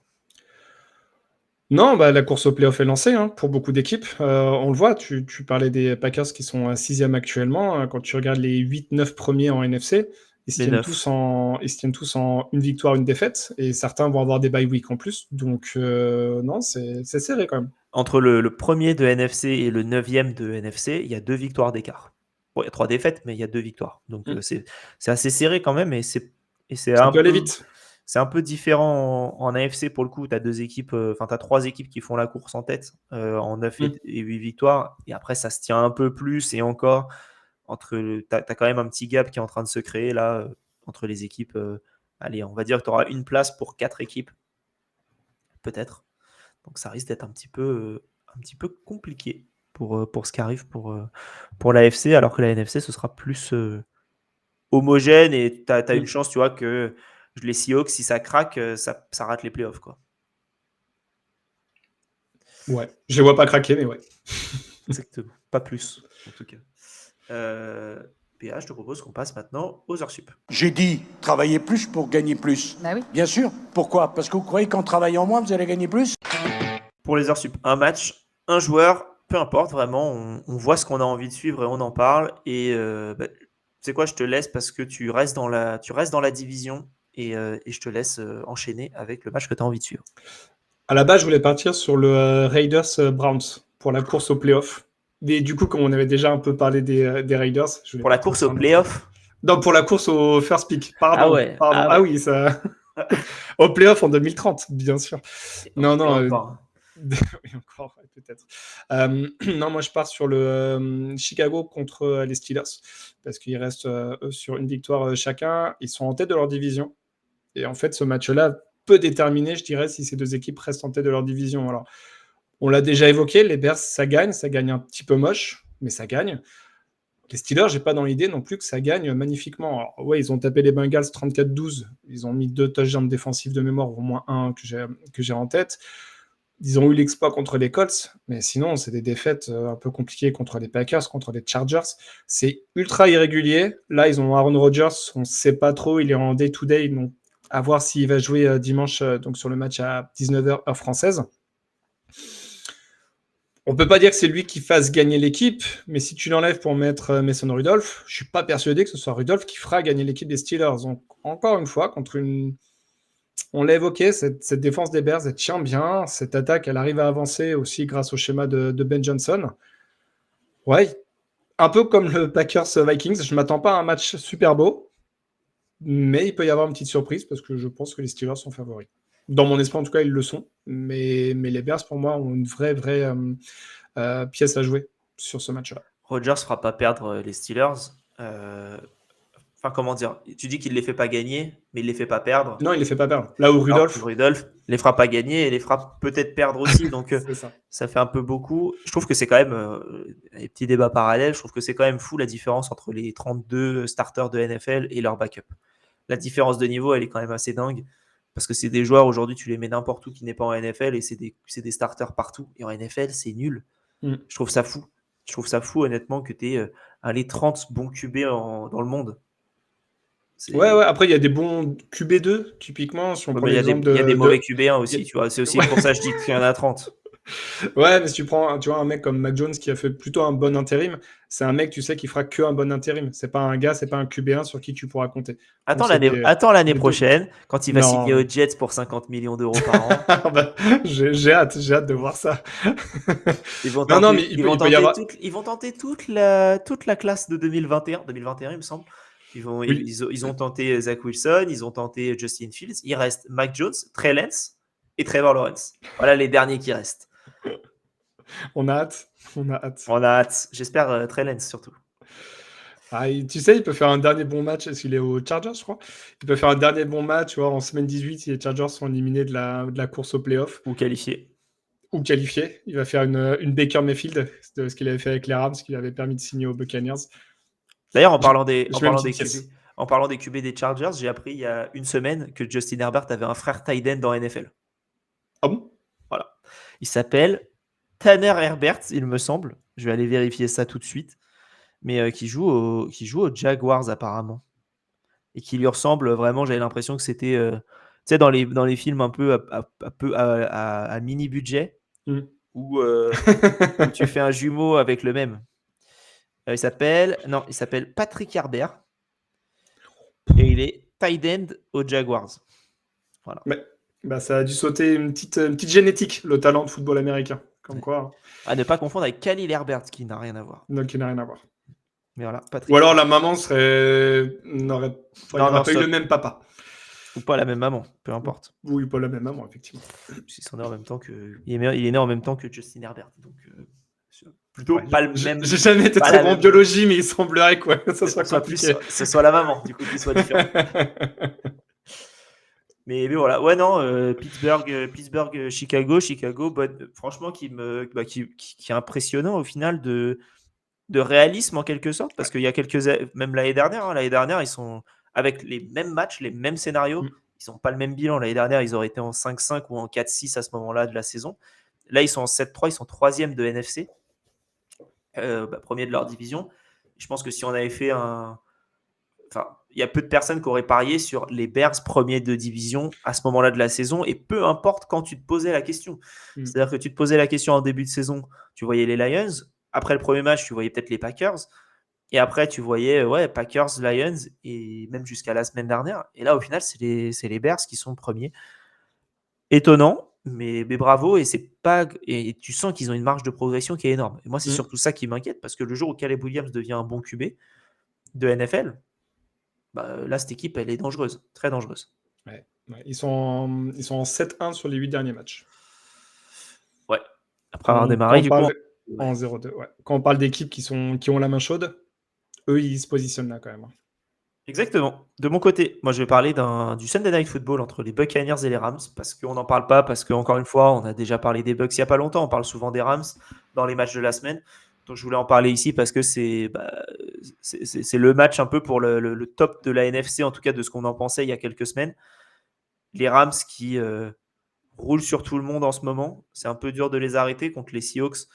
Non, la course au playoff est lancée hein, pour beaucoup d'équipes. On le voit, tu parlais des Packers qui sont à 6e actuellement. Quand tu regardes les 8-9 premiers en NFC, ils se tiennent tous en une victoire, une défaite. Et certains vont avoir des bye week en plus. Donc, non, c'est serré quand même. Entre le premier de NFC et le 9e de NFC, il y a 2 victoires d'écart. Bon, il y a 3 défaites, mais il y a 2 victoires. Donc, c'est assez serré quand même. Ça peut aller vite. C'est un peu différent en AFC pour le coup. Tu as 2 équipes, enfin, tu as 3 équipes qui font la course en tête en 9 et 8 victoires. Et après, ça se tient un peu plus. Et encore, tu as quand même un petit gap qui est en train de se créer là entre les équipes. Allez, on va dire que tu auras une place pour 4 équipes, peut-être. Donc, ça risque d'être un petit peu compliqué pour ce qui arrive pour l'AFC, alors que la NFC, ce sera plus homogène et tu as une chance, tu vois, que les Seahawks, si ça craque, ça rate les playoffs, quoi. Ouais, je les vois pas craquer, mais ouais. Exactement, pas plus, en tout cas. PA, je te propose qu'on passe maintenant aux heures sup. J'ai dit travailler plus pour gagner plus. Bah oui. Bien sûr. Pourquoi? Parce que vous croyez qu'en travaillant moins, vous allez gagner plus? Pour les heures sup, un match, un joueur, peu importe, vraiment, on voit ce qu'on a envie de suivre et on en parle. Et tu sais quoi, je te laisse parce que tu restes dans la division et je te laisse enchaîner avec le match que tu as envie de suivre. À la base, je voulais partir sur le Raiders-Browns pour la course au playoff. Et du coup, comme on avait déjà un peu parlé des Raiders... Pour la course au playoff? Non, pour la course au first pick. Pardon. Ah ouais. Ah oui, ça... au playoff en 2030, bien sûr. Non. Encore. Oui, encore, peut-être. Non, moi, je pars sur le Chicago contre les Steelers parce qu'ils restent sur une victoire chacun. Ils sont en tête de leur division. Et en fait, ce match-là peut déterminer, je dirais, si ces deux équipes restent en tête de leur division. Alors, on l'a déjà évoqué, les Bears, ça gagne un petit peu moche, mais ça gagne. Les Steelers, j'ai pas dans l'idée non plus que ça gagne magnifiquement. Alors, ouais, ils ont tapé les Bengals 34-12, ils ont mis 2 touchdowns défensifs de mémoire, au moins un que j'ai en tête. Ils ont eu l'exploit contre les Colts, mais sinon, c'est des défaites un peu compliquées contre les Packers, contre les Chargers. C'est ultra irrégulier. Là, ils ont Aaron Rodgers, on ne sait pas trop, il est en day-to-day, donc à voir s'il va jouer dimanche donc sur le match à 19h heure française. On ne peut pas dire que c'est lui qui fasse gagner l'équipe, mais si tu l'enlèves pour mettre Mason Rudolph, je ne suis pas persuadé que ce soit Rudolph qui fera gagner l'équipe des Steelers. Donc, encore une fois, on l'a évoqué, cette défense des Bears, elle tient bien. Cette attaque, elle arrive à avancer aussi grâce au schéma de Ben Johnson. Ouais, un peu comme le Packers-Vikings, je ne m'attends pas à un match super beau, mais il peut y avoir une petite surprise parce que je pense que les Steelers sont favoris. Dans mon esprit, en tout cas, ils le sont. Mais les Bears, pour moi, ont une vraie pièce à jouer sur ce match-là. Rodgers ne fera pas perdre les Steelers. Enfin, comment dire? Tu dis qu'il ne les fait pas gagner, mais il ne les fait pas perdre. Non, il les fait pas perdre. Là où Alors Rudolph, que Rudolph les fera pas gagner et les fera peut-être perdre aussi. Donc, c'est ça. ça fait un peu beaucoup. Je trouve que c'est quand même, les petits débats parallèles, je trouve que c'est quand même fou la différence entre les 32 starters de NFL et leur backup. La différence de niveau, elle est quand même assez dingue. Parce que c'est des joueurs, aujourd'hui, tu les mets n'importe où qui n'est pas en NFL et c'est des starters partout. Et en NFL, c'est nul. Mm. Je trouve ça fou. Je trouve ça fou, honnêtement, que tu aies les 30 bons QB dans le monde. Ouais, après, il y a des bons QB2, typiquement, si on Ouais, prend mais il y a l'exemple des de... mauvais QB1 aussi, y a- tu vois. C'est aussi Ouais. pour ça que je dis qu'il y en a 30. Ouais, mais si tu prends tu vois, un mec comme Mac Jones qui a fait plutôt un bon intérim, c'est un mec, tu sais, qui fera que un bon intérim. C'est pas un gars, c'est pas un QB1 sur qui tu pourras compter. Attends Donc, l'année les deux. prochaine, quand il va signer Non. aux Jets pour 50 millions d'euros par an. Bah, j'ai hâte de voir ça. Ils vont Non, non, tenter, mais il peut y avoir... ils vont tenter toute la classe de 2021, il me semble. Oui. Ils ont tenté Zach Wilson, ils ont tenté Justin Fields. Il reste Mac Jones, Trey Lance et Trevor Lawrence. Voilà les derniers qui restent. On a hâte. On a hâte. On a hâte. J'espère Trey Lance surtout. Ah, tu sais, il peut faire un dernier bon match. Est-ce qu'il est aux Chargers, je crois? Il peut faire un dernier bon match, tu vois, en semaine 18, si les Chargers sont éliminés de la course au playoff Ou qualifié. ou qualifiés. Il va faire une Baker Mayfield, de ce qu'il avait fait avec les Rams, qui lui avait permis de signer aux Buccaneers. D'ailleurs, en parlant des je mets une petite pièce. QB, en parlant des QB des Chargers, j'ai appris il y a une semaine que Justin Herbert avait un frère tight end dans NFL. Ah bon? Voilà. Il s'appelle Tanner Herbert, il me semble. Je vais aller vérifier ça tout de suite. Mais qui joue aux Jaguars apparemment. Et qui lui ressemble vraiment, j'avais l'impression que c'était tu sais, dans les films un peu à mini budget Mm. où tu fais un jumeau avec le même. Il s'appelle Patrick Herbert et il est tight end aux Jaguars. Voilà. Bah, ça a dû sauter une petite génétique, le talent de football américain. Comme quoi, À ne pas confondre avec Khalil Herbert qui n'a rien à voir. donc il n'a rien à voir. Mais voilà, Patrick Ou alors Herbert. la maman n'aurait pas eu le même papa. Ou pas la même maman, peu importe. Oui, pas la même maman, effectivement. Il est né en même temps que il est né en même temps que Justin Herbert. Donc plutôt Ouais, pas le même. J'ai jamais été pas très la bon en même- biologie, mais il semblerait que ça soit soit compliqué. ce soit la maman, du coup, qu'il soit différent. Mais voilà, ouais, non, Pittsburgh, Chicago, franchement, qui est impressionnant au final de réalisme en quelque sorte, parce qu'il y a même l'année dernière, ils sont avec les mêmes matchs, les mêmes scénarios, Mm. ils n'ont pas le même bilan. L'année dernière, ils auraient été en 5-5 ou en 4-6 à ce moment-là de la saison. Là, ils sont en 7-3, ils sont 3e de NFC, premier de leur division. Je pense que si on avait fait il y a peu de personnes qui auraient parié sur les Bears premiers de division à ce moment-là de la saison, et peu importe quand tu te posais la question. Mm. C'est-à-dire que tu te posais la question en début de saison, tu voyais les Lions, après le premier match, tu voyais peut-être les Packers, et après tu voyais Packers, Lions, et même jusqu'à la semaine dernière. Et là, au final, c'est les Bears qui sont premiers. Étonnant, mais bravo, et tu sens qu'ils ont une marge de progression qui est énorme. Et moi, c'est surtout ça qui m'inquiète, parce que le jour où Caleb Williams devient un bon QB de NFL, là, cette équipe, elle est dangereuse, très dangereuse. Ouais. Ils sont en 7-1 sur les 8 derniers matchs. Ouais. Après avoir démarré, du coup. En 0-2, ouais. Quand on parle d'équipes qui ont la main chaude, eux, ils se positionnent là quand même. Exactement. De mon côté, moi, je vais parler du Sunday Night Football entre les Buccaneers et les Rams, parce qu'on n'en parle pas, parce qu'encore une fois, on a déjà parlé des Bucs il n'y a pas longtemps, on parle souvent des Rams dans les matchs de la semaine. Donc, je voulais en parler ici parce que c'est le match un peu pour le top de la NFC, en tout cas de ce qu'on en pensait il y a quelques semaines. Les Rams qui roulent sur tout le monde en ce moment. C'est un peu dur de les arrêter contre les Seahawks.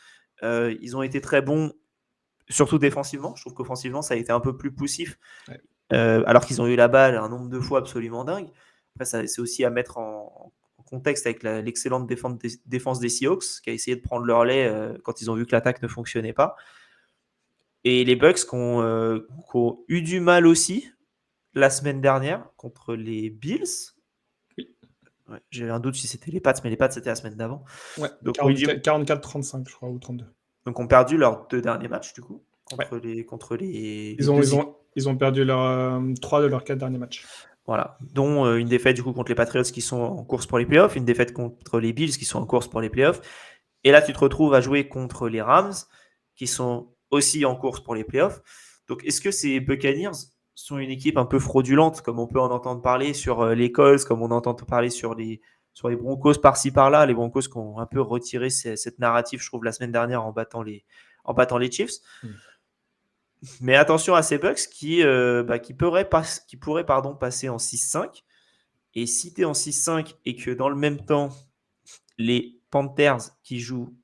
Ils ont été très bons, surtout défensivement. Je trouve qu'offensivement, ça a été un peu plus poussif. Ouais. Alors qu'ils ont eu la balle un nombre de fois absolument dingue. Après, c'est aussi à mettre en contexte avec l'excellente défense des Seahawks, qui a essayé de prendre leur lait quand ils ont vu que l'attaque ne fonctionnait pas. Et les Bucs qui ont eu du mal aussi la semaine dernière contre les Bills. Oui. Ouais, j'ai un doute si c'était les Pats, mais les Pats, c'était la semaine d'avant. Ouais, donc 44-35, je crois, ou 32. Donc, ont perdu leurs 2 derniers matchs, du coup, contre les ils ont perdu 3 de leurs 4 derniers matchs. Voilà, dont une défaite du coup contre les Patriots qui sont en course pour les playoffs, une défaite contre les Bills qui sont en course pour les playoffs. Et là, tu te retrouves à jouer contre les Rams qui sont aussi en course pour les playoffs. Donc, est-ce que ces Buccaneers sont une équipe un peu fraudulente, comme on peut en entendre parler sur les Colts, comme on entend parler sur les Broncos par-ci par-là. Les Broncos qui ont un peu retiré cette narrative, je trouve, la semaine dernière en battant les Chiefs. Mais attention à ces Bucks qui pourraient passer en 6-5. Et si tu es en 6-5 et que dans le même temps, les Panthers qui jouent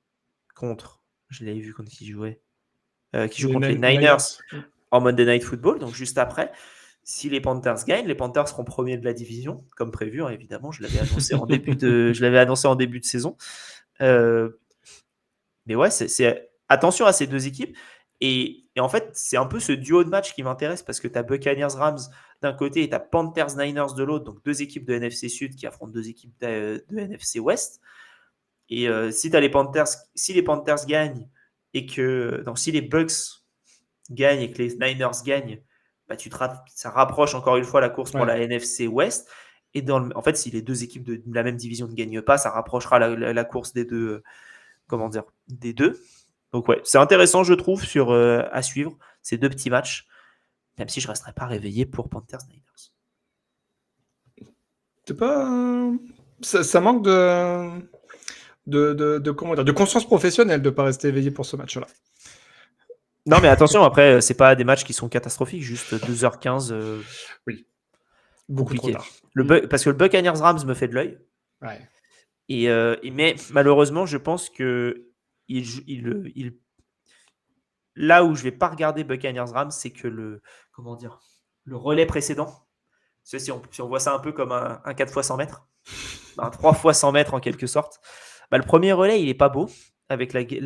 contre, je l'avais vu contre qui jouaient, qui jouent contre les Niners en Monday Night Football, donc juste après, si les Panthers gagnent, les Panthers seront premiers de la division, comme prévu, hein, évidemment, je l'avais annoncé en début de saison. Mais ouais, c'est attention à ces deux équipes. Et en fait, c'est un peu ce duo de match qui m'intéresse parce que tu as Buccaneers-Rams d'un côté et tu as Panthers-Niners de l'autre, donc deux équipes de NFC Sud qui affrontent deux équipes de NFC Ouest. Et si les Panthers gagnent et que si les Bucks gagnent et que les Niners gagnent, ça rapproche encore une fois la course pour la NFC Ouest. Et en fait, si les deux équipes de la même division ne gagnent pas, ça rapprochera la course des deux. Des deux. Donc ouais, c'est intéressant, je trouve, à suivre ces deux petits matchs, même si je ne resterai pas réveillé pour Panthers-Niners. C'est pas... Ça manque de conscience professionnelle de ne pas rester éveillé pour ce match-là. Non, mais attention, après, c'est pas des matchs qui sont catastrophiques, juste 2h15. Oui, beaucoup compliqué. trop tard. Parce que le Buccaneers-Rams me fait de l'œil. Ouais. Mais malheureusement, je pense que là où je vais pas regarder Buccaneers-Rams, c'est que le relais précédent, si on voit ça un peu comme un 4x100 mètres, un 3x100 mètres en quelque sorte, le premier relais, il est pas beau, avec la comment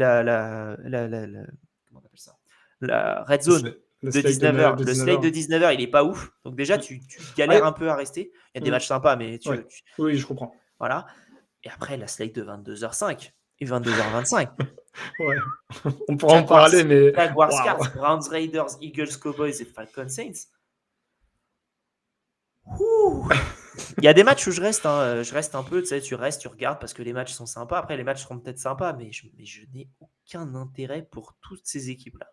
on appelle ça, la red zone de 19h. Le slate de 19h, il est pas ouf. Donc déjà, tu galères un peu à rester. Il y a des matchs sympas, mais oui, je comprends. Voilà. Et après, la slate de 22h05 et 22h25. Ouais. On pourra en parler, mais... Jaguars, Cards, Browns, Raiders, Eagles, Cowboys et Falcons, Saints. Il y a des matchs où je reste un peu, tu restes, tu regardes parce que les matchs sont sympas. Après, les matchs seront peut-être sympas, mais je n'ai aucun intérêt pour toutes ces équipes-là.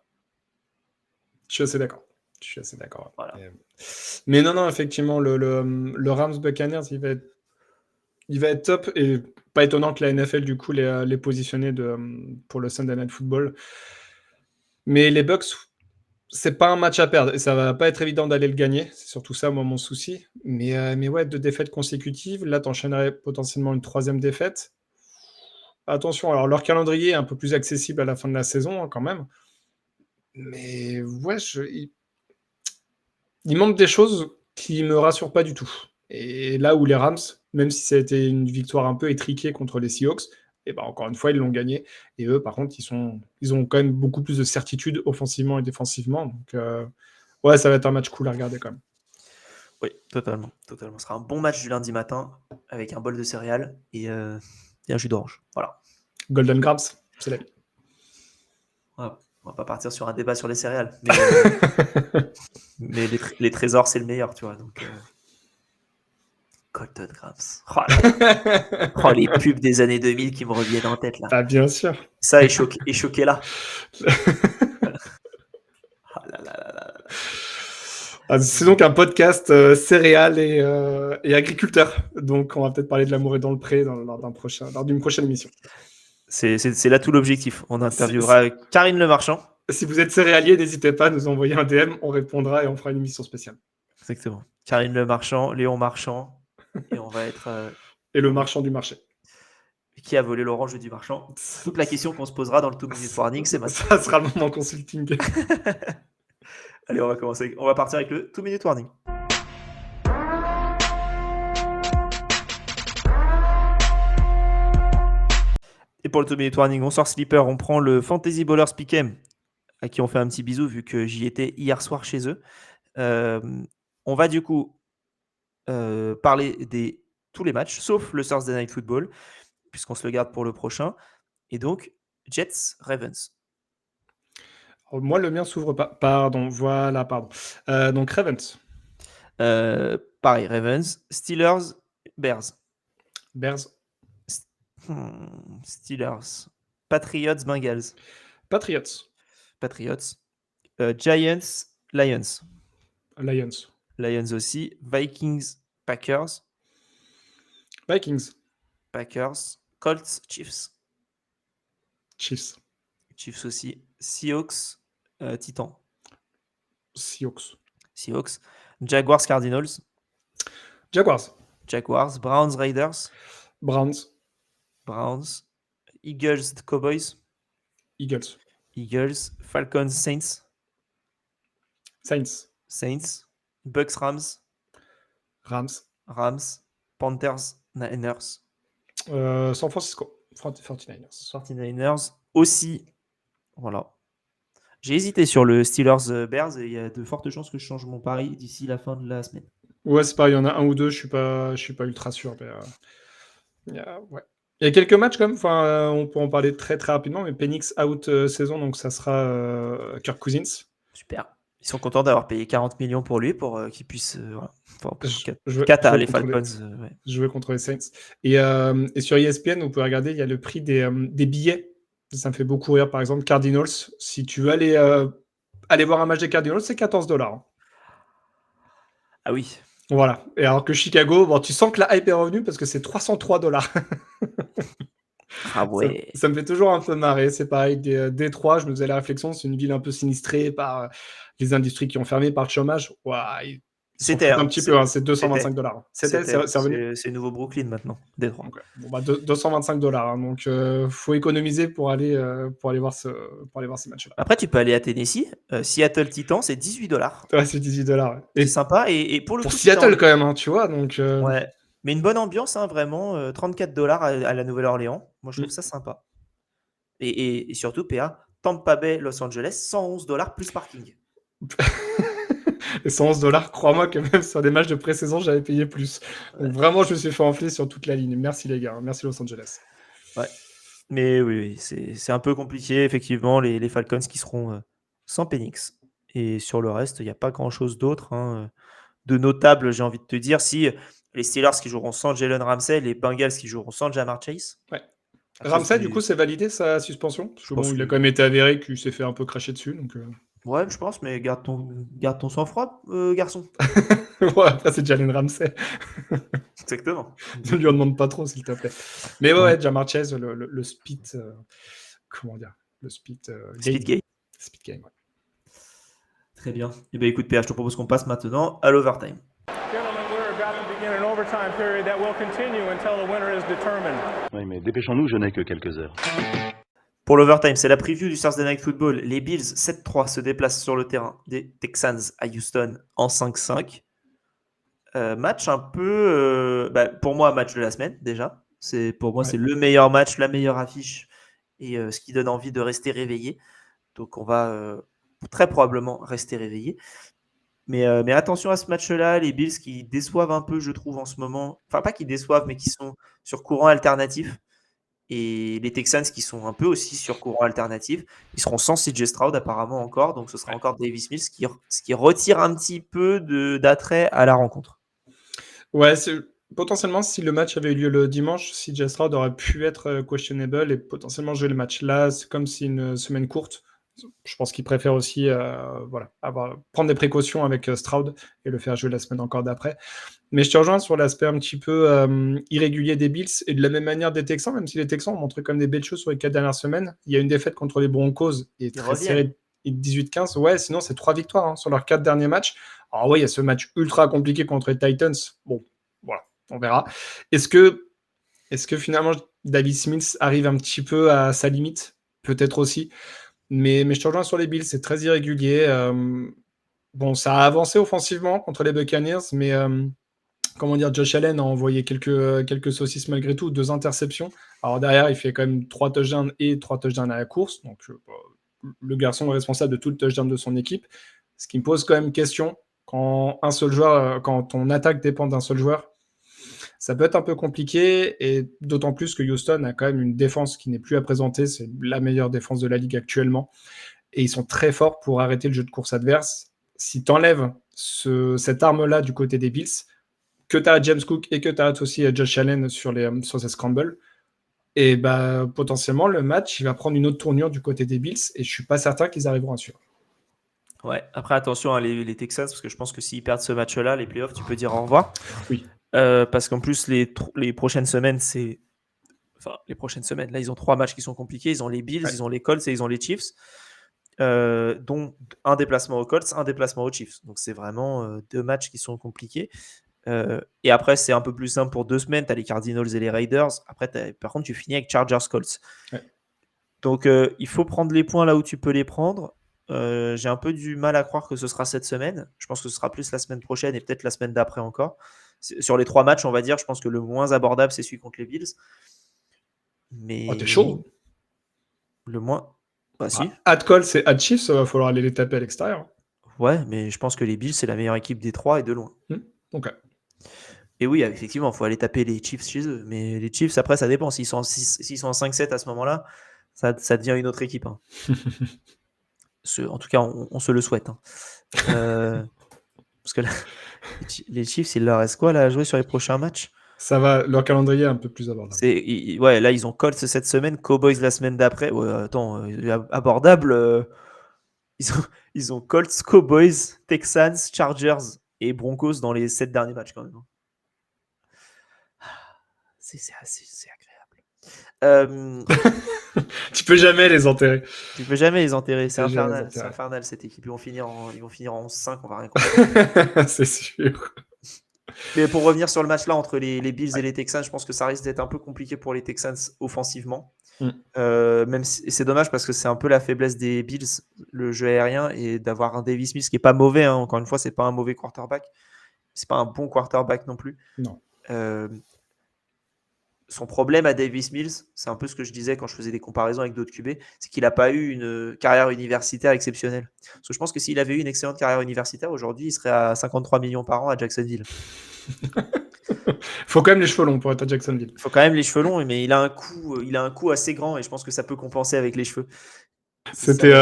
Je suis assez d'accord. Voilà. Mais non, effectivement, le Rams Buccaneers, il va être top, et pas étonnant que la NFL, du coup, les positionner pour le Sunday Night Football. Mais les Bucks, c'est pas un match à perdre, et ça va pas être évident d'aller le gagner. C'est surtout ça, moi, mon souci. Mais ouais, 2 défaites consécutives. Là, t'enchaînerais potentiellement une 3e défaite. Attention, alors leur calendrier est un peu plus accessible à la fin de la saison, hein, quand même. Mais ouais, il manque des choses qui me rassurent pas du tout. Et là où les Rams, même si ça a été une victoire un peu étriquée contre les Seahawks, et encore une fois, ils l'ont gagné. Et eux, par contre, ils ont quand même beaucoup plus de certitude offensivement et défensivement. Donc, ouais, ça va être un match cool à regarder quand même. Oui, totalement. Ce sera un bon match du lundi matin avec un bol de céréales et un jus d'orange. Voilà. Golden Grabs, c'est la vie. Ouais, on va pas partir sur un débat sur les céréales. Mais les trésors, c'est le meilleur, tu vois. Donc, Golden Grabs. Oh, les pubs des années 2000 qui me reviennent en tête, là. Ah, bien sûr. Ça est choqué là. C'est donc un podcast céréales et agriculteurs. Donc, on va peut-être parler de l'amour et dans le pré lors d'une prochaine émission. C'est là tout l'objectif. On interviewera Karine Le Marchand. Si vous êtes céréalier, n'hésitez pas à nous envoyer un DM, on répondra et on fera une émission spéciale. Exactement. Karine Le Marchand, Léon Marchand, et on va être... Et le marchand du marché. Qui a volé l'orange du marchand? Toute la question qu'on se posera dans le 2-minute warning, c'est maintenant. Ça sera le moment consulting. Allez, on va commencer. On va partir avec le 2-minute warning. Et pour le 2-minute warning, on sort Sleeper, on prend le Fantasy Ballers Pick'em, à qui on fait un petit bisou vu que j'y étais hier soir chez eux. On va du coup parler de tous les matchs, sauf le Thursday Night Football, puisqu'on se le garde pour le prochain. Et donc, Jets, Ravens. Alors, moi, le mien s'ouvre pas. Pardon. Donc, Ravens. Pareil, Ravens. Steelers, Bears. Bears. Steelers. Patriots, Bengals. Patriots. Giants, Lions. Lions. Lions aussi. Vikings, Packers. Vikings. Colts, Chiefs. Chiefs. Chiefs aussi. Seahawks, Titans. Seahawks. Jaguars, Cardinals. Jaguars. Browns, Raiders. Browns. Eagles, Cowboys. Eagles. Falcons, Saints. Bucks, Rams. Panthers, Niners. San Francisco. 49ers aussi. Voilà. J'ai hésité sur le Steelers-Bears et il y a de fortes chances que je change mon pari d'ici la fin de la semaine. Ouais, c'est pareil, il y en a un ou deux, je suis pas ultra sûr. Mais, ouais. Il y a quelques matchs quand même, on peut en parler très très rapidement, mais Penix out saison, donc ça sera Kirk Cousins. Super. Ils sont contents d'avoir payé 40 millions pour lui pour qu'il puisse jouer les Falcons. Jouer contre les Saints. Et sur ESPN, vous pouvez regarder, il y a le prix des billets. Ça me fait beaucoup rire. Par exemple, Cardinals. Si tu veux aller voir un match des Cardinals, c'est $14. Ah oui. Voilà. Et alors que Chicago, bon, tu sens que la hype est revenue parce que c'est $303. Ah ouais. Ça me fait toujours un peu marrer. C'est pareil, Détroit, je me faisais la réflexion, c'est une ville un peu sinistrée par les industries qui ont fermé, par le chômage. Ouah, c'était un petit peu, c'est $225. C'est revenu. C'est nouveau Brooklyn maintenant, Détroit. Okay. Bon, bah, $225. Donc, faut économiser pour aller voir ces matchs-là. Après, tu peux aller à Tennessee. Seattle Titans, c'est $18. Ouais, c'est $18. Ouais. C'est sympa. Et pour le pour coup, Seattle, quand même, hein, tu vois. Donc, ouais. Mais une bonne ambiance, hein, vraiment. $34 à la Nouvelle-Orléans. Moi, je trouve ça sympa. Et surtout, PA, Tampa Bay, Los Angeles, $111 plus parking. Et $111, crois-moi que même sur des matchs de pré-saison, j'avais payé plus. Donc vraiment, je me suis fait enfler sur toute la ligne. Merci les gars, merci Los Angeles. Ouais. Mais oui, c'est un peu compliqué, effectivement, les Falcons qui seront sans Penix. Et sur le reste, il n'y a pas grand-chose d'autre de notable, j'ai envie de te dire. Si les Steelers qui joueront sans Jalen Ramsey, les Bengals qui joueront sans Ja'Marr Chase. Ouais. Ramsey, du coup, c'est validé sa suspension? Parce que bon, il a quand même été avéré qu'il s'est fait un peu cracher dessus. Donc, ouais, je pense, mais garde ton sang-froid, garçon. Ouais, après, c'est Jalen Ramsey. Exactement. Ne lui en demande pas trop, s'il te plaît. Mais ouais, Ja'Marr Chase, le speed. Comment dire? Le speed game. Speed game, ouais. Très bien. Eh bien, écoute, PA, je te propose qu'on passe maintenant à l'overtime. Oui, mais dépêchons-nous, je n'ai que quelques heures. Pour l'overtime, c'est la preview du Thursday Night Football. Les Bills 7-3 se déplacent sur le terrain des Texans à Houston en 5-5. Match un peu... pour moi, match de la semaine, déjà. Pour moi, c'est le meilleur match, la meilleure affiche et ce qui donne envie de rester réveillé. Donc, on va très probablement rester réveillé. Mais attention à ce match-là, les Bills qui déçoivent un peu, je trouve, en ce moment. Enfin, pas qui déçoivent, mais qui sont sur courant alternatif. Et les Texans qui sont un peu aussi sur courant alternatif. Ils seront sans CJ Stroud apparemment encore. Donc, ce sera encore Davis Mills, ce qui retire un petit peu d'attrait à la rencontre. Ouais, potentiellement, si le match avait eu lieu le dimanche, CJ Stroud aurait pu être questionable et potentiellement jouer le match. Là, c'est comme si une semaine courte. Je pense qu'il préfère aussi prendre des précautions avec Stroud et le faire jouer la semaine encore d'après. Mais je te rejoins sur l'aspect un petit peu irrégulier des Bills et de la même manière des Texans, même si les Texans ont montré comme des belles choses sur les 4 dernières semaines. Il y a une défaite contre les Broncos et très serré, 18-15. Ouais, sinon c'est 3 victoires sur leurs 4 derniers matchs. Alors ouais, il y a ce match ultra compliqué contre les Titans. Bon, voilà, on verra. Est-ce que finalement Davis Smith arrive un petit peu à sa limite? Peut-être aussi. Mais je te rejoins sur les Bills, c'est très irrégulier. Bon, ça a avancé offensivement contre les Buccaneers, mais Josh Allen a envoyé quelques saucisses malgré tout, 2 interceptions. Alors derrière, il fait quand même 3 touchdowns et 3 touchdowns à la course. Donc le garçon est responsable de tout le touchdown de son équipe. Ce qui me pose quand même question, quand ton attaque dépend d'un seul joueur, ça peut être un peu compliqué, et d'autant plus que Houston a quand même une défense qui n'est plus à présenter. C'est la meilleure défense de la ligue actuellement. Et ils sont très forts pour arrêter le jeu de course adverse. Si tu enlèves cette arme-là du côté des Bills, que tu as James Cook et que tu as aussi Josh Allen sur ces scrambles, et potentiellement, le match il va prendre une autre tournure du côté des Bills, et je ne suis pas certain qu'ils arriveront à suivre. Ouais, après attention, hein, les Texans, parce que je pense que s'ils perdent ce match-là, les playoffs, tu peux dire au revoir. Oui. Parce qu'en plus, les prochaines semaines, les prochaines semaines, là, ils ont 3 matchs qui sont compliqués. Ils ont les Bills, Ouais. ils ont les Colts et ils ont les Chiefs. Dont un déplacement aux Colts, un déplacement aux Chiefs. Donc c'est vraiment 2 matchs qui sont compliqués. Et après, c'est un peu plus simple pour 2 semaines. Tu as les Cardinals et les Raiders. Après, par contre, tu finis avec Chargers Colts. Ouais. Donc il faut prendre les points là où tu peux les prendre. J'ai un peu du mal à croire que ce sera cette semaine. Je pense que ce sera plus la semaine prochaine et peut-être la semaine d'après encore. Sur les 3 matchs, on va dire, je pense que le moins abordable, c'est celui contre les Bills. Mais Oh, t'es chaud. le moins... Bah si. At Colts et at Chiefs, va falloir aller les taper à l'extérieur. Ouais, mais je pense que les Bills, c'est la meilleure équipe des 3 et de loin. Ok. Et oui, effectivement, il faut aller taper les Chiefs chez eux. Mais les Chiefs, après, ça dépend. S'ils sont en 5-7 à ce moment-là, ça devient une autre équipe. Hein. En tout cas, on se le souhaite. Hein. Parce que là, les Chiefs, il leur reste quoi là, à jouer sur les prochains matchs? Ça va, leur calendrier est un peu plus abordable. Ouais, là, ils ont Colts cette semaine, Cowboys la semaine d'après. Ouais, attends, abordable. Ils ont Colts, Cowboys, Texans, Chargers et Broncos dans les 7 derniers matchs quand même. C'est agréable. Tu peux jamais les enterrer. Tu peux jamais les enterrer. C'est Tu peux jamais les infernal. C'est enterrer. infernal cette équipe. Ils vont finir en 11-5. On va rien comprendre. C'est sûr. Mais pour revenir sur le match là entre les Bills et les Texans, je pense que ça risque d'être un peu compliqué pour les Texans offensivement. Même si, c'est dommage parce que c'est un peu la faiblesse des Bills, le jeu aérien, et d'avoir un Davis Mills qui est pas mauvais. Hein. Encore une fois, c'est pas un mauvais quarterback. C'est pas un bon quarterback non plus. Non. Son problème à Davis Mills, c'est un peu ce que je disais quand je faisais des comparaisons avec d'autres QB, c'est qu'il n'a pas eu une carrière universitaire exceptionnelle. Parce que je pense que s'il avait eu une excellente carrière universitaire, aujourd'hui, il serait à 53 millions par an à Jacksonville. Faut quand même les cheveux longs pour être à Jacksonville. Il faut quand même les cheveux longs, mais il a un coup assez grand et je pense que ça peut compenser avec les cheveux. C'était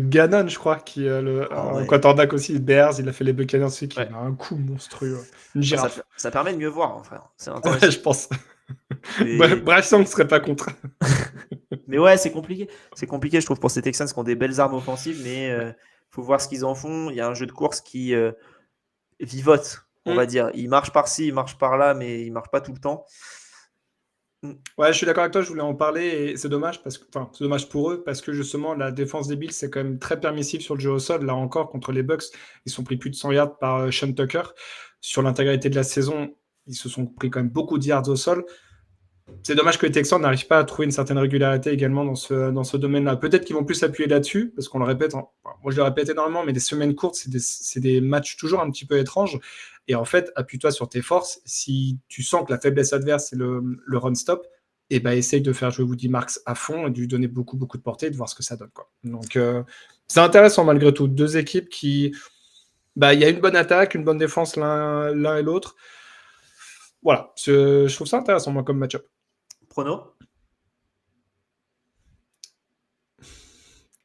Gannon, je crois, qui ouais. un quarterback aussi, Bears, il a fait les Buccaneers aussi, qui a un coup monstrueux. Une girafe. Ça permet de mieux voir, hein, frère. C'est intéressant. Ouais, je pense. Bryce Young ne serait pas contre. Mais ouais, c'est compliqué. C'est compliqué, je trouve, pour ces Texans qui ont des belles armes offensives, mais faut voir ce qu'ils en font. Il y a un jeu de course qui vivote, on va dire. Il marche par-ci, il marche par-là, mais il marche pas tout le temps. Ouais, je suis d'accord avec toi, je voulais en parler et c'est dommage c'est dommage pour eux parce que justement la défense des Bills c'est quand même très permissif sur le jeu au sol. Là encore contre les Bucks, ils sont pris plus de 100 yards par Sean Tucker. Sur l'intégralité de la saison, ils se sont pris quand même beaucoup de yards au sol. C'est dommage que les Texans n'arrivent pas à trouver une certaine régularité également dans ce domaine-là. Peut-être qu'ils vont plus s'appuyer là-dessus, parce qu'on le répète, moi je le répète énormément, mais des semaines courtes, c'est des matchs toujours un petit peu étranges. Et en fait, appuie-toi sur tes forces. Si tu sens que la faiblesse adverse, c'est le run-stop, et ben essaye de faire jouer Woody Marks à fond et de lui donner beaucoup, beaucoup de portée et de voir ce que ça donne, quoi. Donc, c'est intéressant malgré tout. Deux équipes qui... il y a une bonne attaque, une bonne défense l'un et l'autre. Voilà, je trouve ça intéressant, moi, comme match-up. Prono?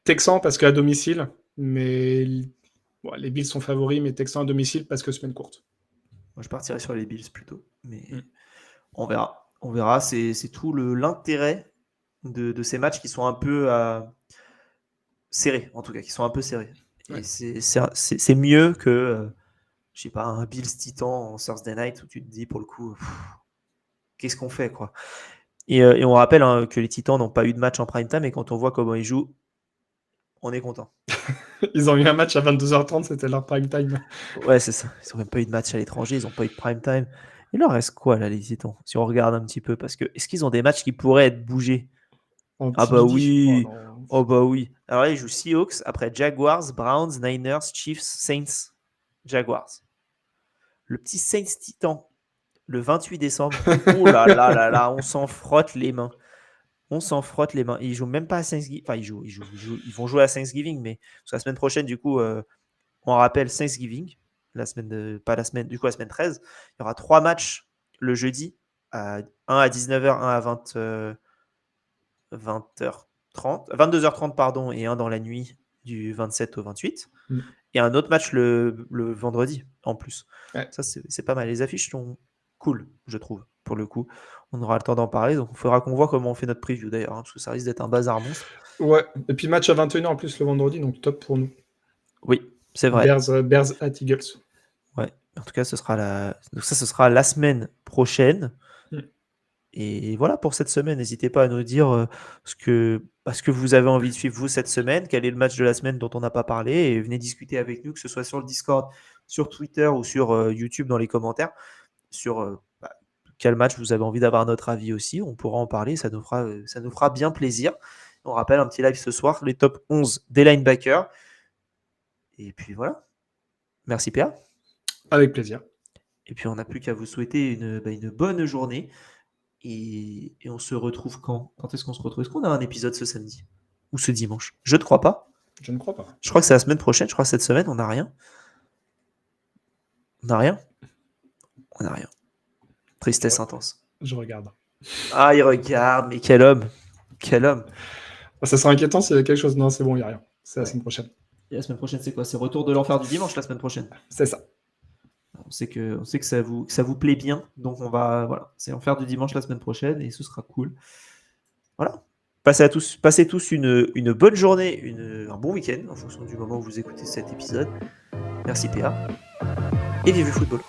Texans parce qu'à domicile, mais les Bills sont favoris, mais Texans à domicile parce que semaine courte. Moi, je partirais sur les Bills plutôt, mais on verra. On verra. C'est tout l'intérêt de ces matchs qui sont un peu serrés, en tout cas, qui sont un peu serrés. Ouais. Et c'est mieux que, je sais pas, un Bills Titan en Thursday Night où tu te dis pour le coup, qu'est-ce qu'on fait, quoi. Et on rappelle que les Titans n'ont pas eu de match en prime time et quand on voit comment ils jouent, on est content. Ils ont eu un match à 22h30, c'était leur prime time. Ouais, c'est ça. Ils n'ont même pas eu de match à l'étranger, ils n'ont pas eu de prime time. Il leur reste quoi là, les Titans? Si on regarde un petit peu, parce que est-ce qu'ils ont des matchs qui pourraient être bougés? Ah bah oui. Oh bah oui. Alors là, ils jouent Seahawks, après Jaguars, Browns, Niners, Chiefs, Saints, Jaguars. Le petit Saints Titan, le 28 décembre. Oh là là là là, on s'en frotte les mains. On s'en frotte les mains. Ils jouent même pas à Thanksgiving. Enfin, ils vont jouer à Thanksgiving, mais la semaine prochaine, du coup, on rappelle Thanksgiving. La semaine 13. Il y aura 3 matchs le jeudi. Un à 19h, un à 22h30, pardon, et un dans la nuit du 27 au 28. Et un autre match le vendredi, en plus. Ouais. Ça, c'est pas mal. Les affiches sont cool, je trouve, pour le coup. On aura le temps d'en parler, donc il faudra qu'on voit comment on fait notre preview d'ailleurs, parce que ça risque d'être un bazar monstre. Ouais, et puis match à 21h en plus le vendredi, donc top pour nous. Oui, c'est vrai. Bears at Eagles. Ouais. En tout cas, ce sera la semaine prochaine. Mm. Et voilà pour cette semaine. N'hésitez pas à nous dire ce que vous avez envie de suivre vous cette semaine, quel est le match de la semaine dont on n'a pas parlé, et venez discuter avec nous, que ce soit sur le Discord, sur Twitter ou sur YouTube dans les commentaires, sur quel match vous avez envie d'avoir notre avis aussi. On pourra en parler, ça nous fera bien plaisir. On rappelle un petit live ce soir, les top 11 des linebackers. Et puis voilà. Merci Pierre. Avec plaisir. Et puis on n'a plus qu'à vous souhaiter une bonne journée. Et on se retrouve quand est-ce qu'on se retrouve? Est-ce qu'on a un épisode ce samedi? Ou ce dimanche? Je ne crois pas. Je ne crois pas. Je crois que c'est la semaine prochaine. Je crois que cette semaine, on n'a rien. On n'a rien. On n'a rien. Tristesse intense. Je regarde. Ah, il regarde, mais quel homme. Quel homme. Ça sera inquiétant s'il y a quelque chose. Non, c'est bon, il n'y a rien. C'est la semaine prochaine. Et la semaine prochaine, c'est quoi? C'est retour de l'enfer du dimanche la semaine prochaine. C'est ça. On sait que ça vous plaît bien. Donc c'est l'enfer du dimanche la semaine prochaine et ce sera cool. Voilà. Passez tous une bonne journée, un bon week-end en fonction du moment où vous écoutez cet épisode. Merci PA. Et vive le football.